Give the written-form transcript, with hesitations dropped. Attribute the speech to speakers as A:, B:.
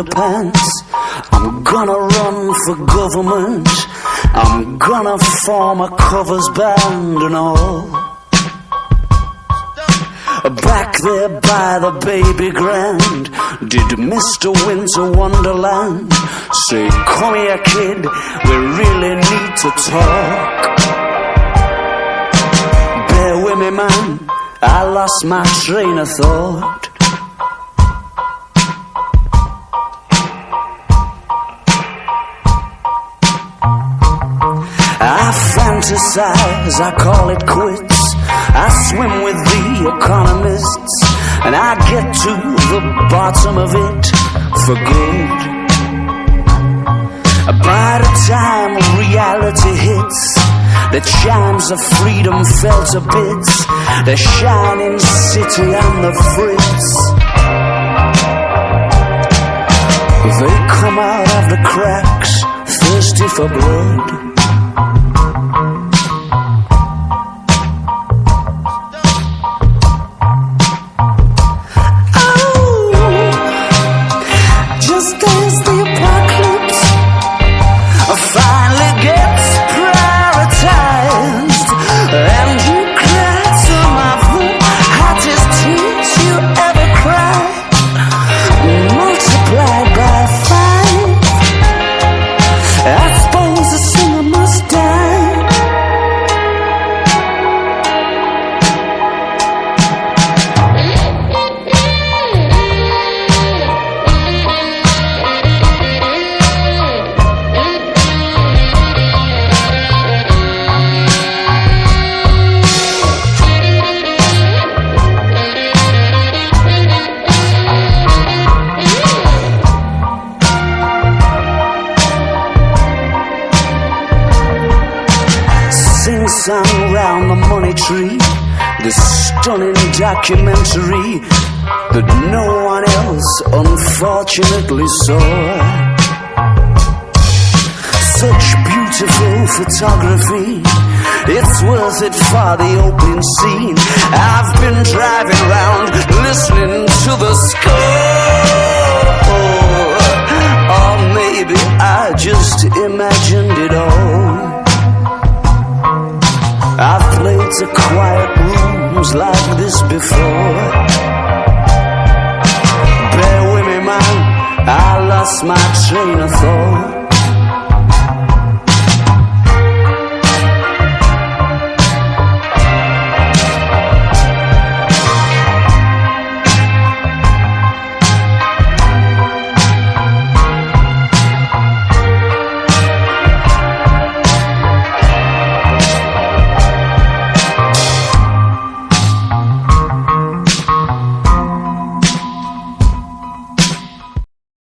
A: underpants. I'm gonna run for government. I'm gonna form a covers band and all. Back there by the baby grand, did Mr. Winter Wonderland say, come here kid, we really need to talk. Bear with me man, I lost my train of thought. I fantasize, I call it quits. I swim with the economists, and I get to the bottom of it for good. By the time reality hits, the chimes of freedom fell to bits. The shining city and the fritz, they come out of the cracks, thirsty for blood. Singsong round the money tree, this stunning documentary that no one else unfortunately saw. Such beautiful photography, it's worth it for the opening scene. I've been driving round listening to the score, or maybe I just imagined it all. I've played to quiet rooms like this before. Bear with me man, I lost my train of thought.